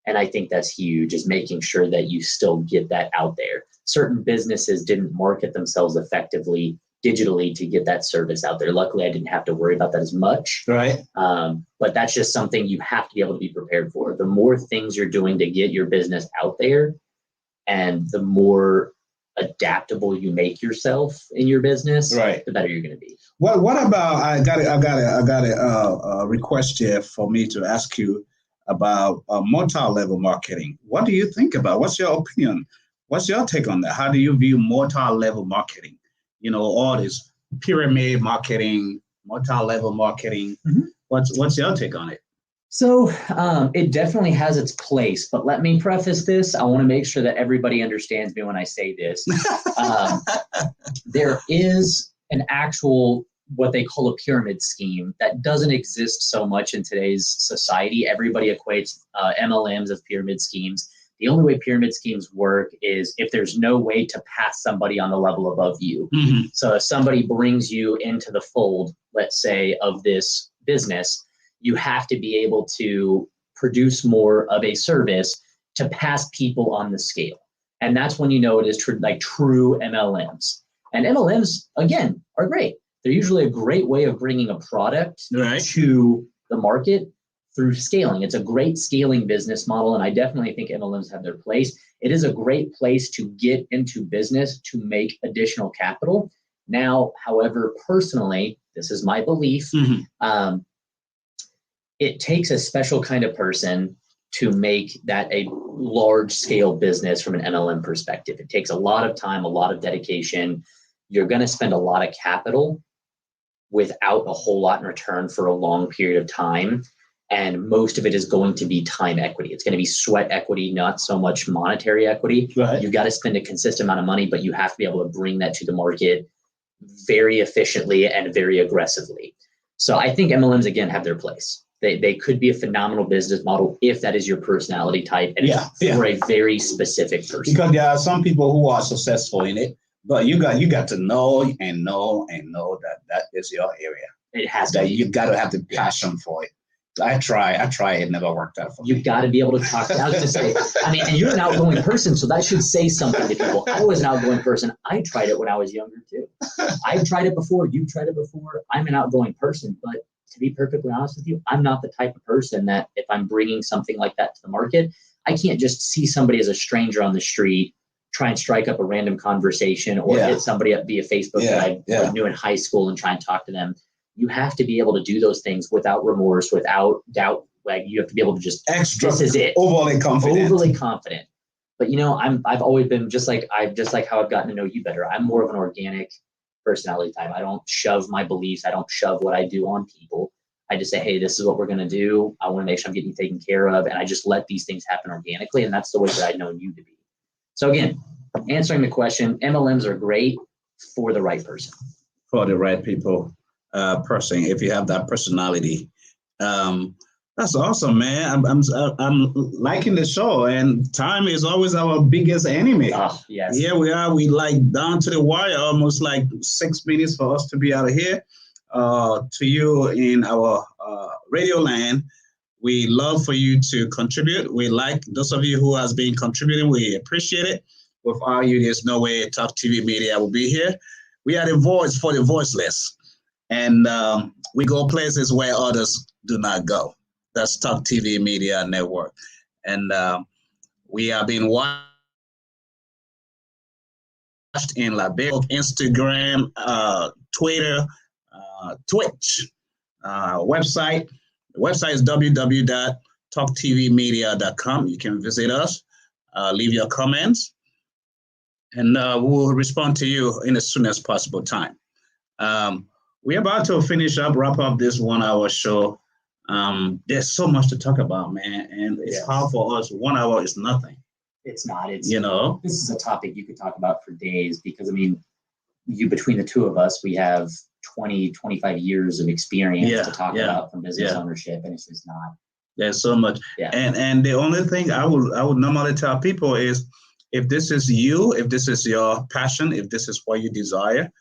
And I think that's huge, is making sure that you still get that out there. Certain businesses didn't market themselves effectively digitally to get that service out there. Luckily, I didn't have to worry about that as much. Right. But that's just something you have to be able to be prepared for. The more things you're doing to get your business out there and the more adaptable you make yourself in your business, right, the better you're going to be. Well, what about I got a request here for me to ask you about multi-level marketing. What do you think about? What's your opinion? What's your take on that? How do you view multi-level marketing? You know, all this pyramid marketing, multi-level marketing. What's your take on it? So it definitely has its place, but let me preface this. I want to make sure that everybody understands me when I say this. There is an actual, what they call a pyramid scheme that doesn't exist so much in today's society. Everybody equates MLMs as pyramid schemes. The only way pyramid schemes work is if there's no way to pass somebody on the level above you. So if somebody brings you into the fold, let's say, of this business, you have to be able to produce more of a service to pass people on the scale. And that's when you know it is true MLMs. And MLMs, again, are great. They're usually a great way of bringing a product to the market through scaling. It's a great scaling business model, and I definitely think MLMs have their place. It is a great place to get into business to make additional capital. Now, however, personally, this is my belief, it takes a special kind of person to make that a large scale business from an MLM perspective. It takes a lot of time, a lot of dedication. You're going to spend a lot of capital without a whole lot in return for a long period of time. And most of it is going to be time equity. It's going to be sweat equity, not so much monetary equity. You've got to spend a consistent amount of money, but you have to be able to bring that to the market very efficiently and very aggressively. So I think MLMs, again, have their place. They could be a phenomenal business model if that is your personality type and for a very specific person. Because there are some people who are successful in it, but you got to know that is your area. It has to. You got to have the passion for it. I try. It never worked out for me. You've got to be able to talk. I was going to say, and you're an outgoing person, so that should say something to people. I was an outgoing person. I tried it when I was younger too. I've tried it before. You've tried it before. I'm an outgoing person, but to be perfectly honest with you, I'm not the type of person that if I'm bringing something like that to the market, I can't just see somebody as a stranger on the street, try and strike up a random conversation or hit somebody up via Facebook that I knew in high school and try and talk to them. You have to be able to do those things without remorse, without doubt. Like you have to be able to just this is it. Overly confident. But you know, I've always been just like how I've gotten to know you better. I'm more of an organic personality type. I don't shove my beliefs. I don't shove what I do on people. I just say, hey, this is what we're going to do. I want to make sure I'm getting taken care of. And I just let these things happen organically. And that's the way that I've known you to be. So again, answering the question, MLMs are great for the right person. For the right people. Person, if you have that personality, that's awesome, man. I'm liking the show, and time is always our biggest enemy. Yes. Here we are. We like down to the wire, almost like 6 minutes for us to be out of here. To you in our Radio Land. We love for you to contribute. We like those of you who has been contributing. We appreciate it. Without you, there's no way Talk TV Media will be here. We are the voice for the voiceless. And we go places where others do not go. That's Talk TV Media Network. And we are being watched in Liberia, Instagram, Twitter, Twitch, website. The website is www.talktvmedia.com. You can visit us, leave your comments, and we'll respond to you in as soon as possible time. We're about to wrap up this 1 hour show. There's so much to talk about, man, and it's hard for us. 1 hour is nothing. It's not. It's, this is a topic you could talk about for days because, I mean, between the two of us, we have 20, 25 years of experience to talk about from business ownership, and it's just not. There's so much. Yeah. And the only thing I would normally tell people is, if this is you, if this is your passion, if this is what you desire,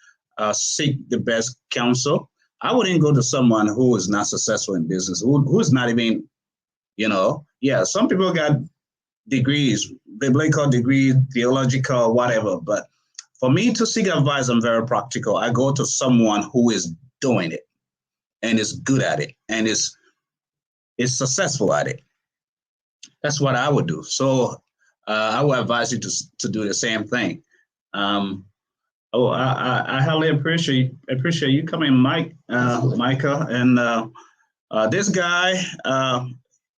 seek the best counsel. I wouldn't go to someone who is not successful in business, who's not even, some people got degrees, biblical degrees, theological, whatever. But for me to seek advice, I'm very practical. I go to someone who is doing it and is good at it and is successful at it. That's what I would do. So I would advise you to do the same thing. I highly appreciate you coming, Micah. And this guy,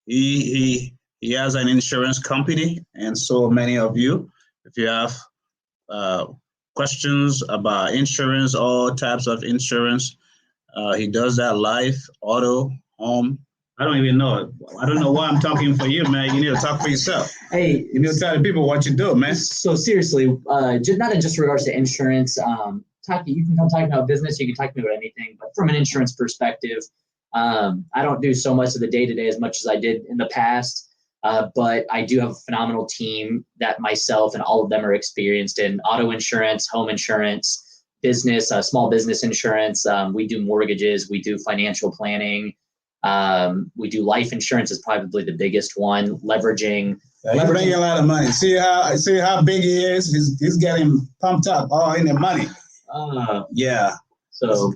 he has an insurance company, and so many of you, if you have questions about insurance, all types of insurance, he does that: life, auto, home. I don't even know. I don't know why I'm talking for you, man. You need to talk for yourself. Hey, you need to tell the people what you do, man. So seriously, not in just regards to insurance. You can come talk about business. You can talk to me about anything. But from an insurance perspective, I don't do so much of the day-to-day as much as I did in the past. But I do have a phenomenal team that myself and all of them are experienced in auto insurance, home insurance, business, small business insurance. We do mortgages. We do financial planning. We do life insurance is probably the biggest one. Leveraging bringing a lot of money. See how big he is. He's getting pumped up all in the money. So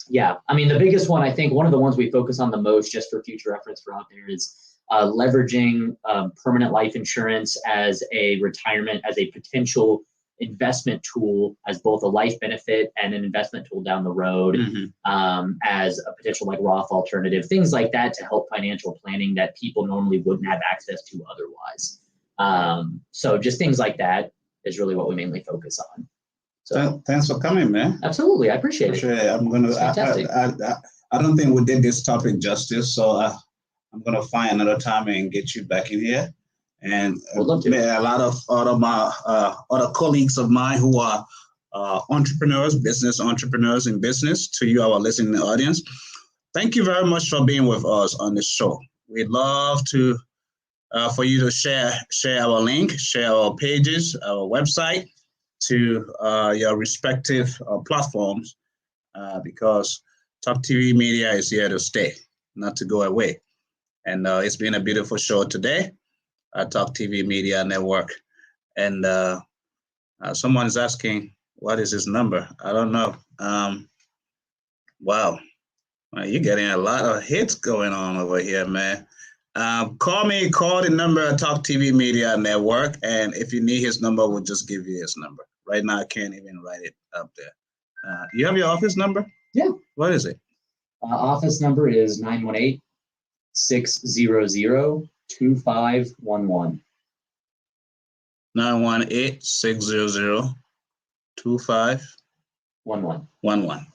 yeah, I mean, the biggest one, I think one of the ones we focus on the most, just for future reference for out there, is leveraging permanent life insurance as a retirement, as a potential investment tool, as both a life benefit and an investment tool down the road, as a potential like Roth alternative, things like that to help financial planning that people normally wouldn't have access to otherwise. So just things like that is really what we mainly focus on. So thanks for coming, man. Absolutely, I appreciate it. I'm gonna. I don't think we did this topic justice, so I'm gonna find another time and get you back in here. And a lot of my other colleagues of mine who are entrepreneurs, business entrepreneurs in business, to you, our listening audience, thank you very much for being with us on this show. We'd love to for you to share our link, share our pages, our website to your respective platforms, because Talk TV Media is here to stay, not to go away. And it's been a beautiful show today at Talk TV Media Network. And someone is asking, what is his number? I don't know. Wow. Well, you're getting a lot of hits going on over here, man. Call the number at Talk TV Media Network. And if you need his number, we'll just give you his number. Right now, I can't even write it up there. You have your office number? Yeah. What is it? Office number is 918-600-2511. 918-600-2511.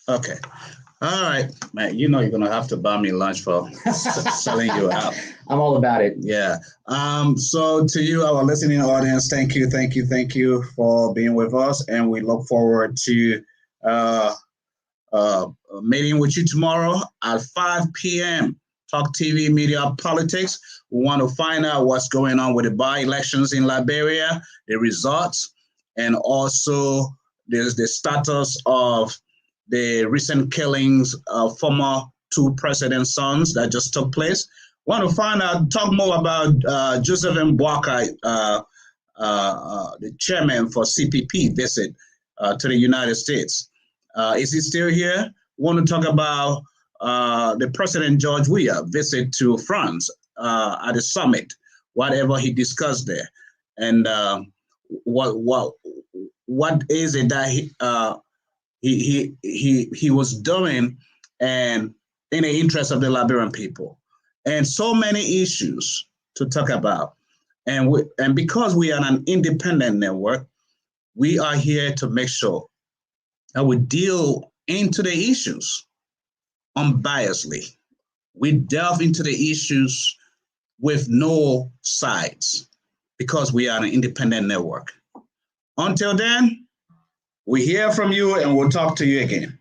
Okay. All right, man. You know you're gonna have to buy me lunch for selling you out. I'm all about it. Yeah. So to you, our listening audience, thank you for being with us, and we look forward to meeting with you tomorrow at 5 p.m. Talk TV Media Politics. We want to find out what's going on with the by-elections in Liberia, the results, and also there's the status of the recent killings of former two president's sons that just took place. Want to talk more about Joseph M. Boakai, the chairman for CPP visit to the United States. Is he still here? Want to talk about the President George Weah visit to France at the summit, whatever he discussed there, and what is it that he was doing and in the interest of the Liberian people, and so many issues to talk about. And because we are an independent network, we are here to make sure that we deal into the issues unbiasedly. We delve into the issues with no sides because we are an independent network. Until then, we hear from you and we'll talk to you again.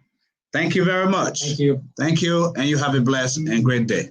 Thank you very much. Thank you. Thank you, and you have a blessed and great day.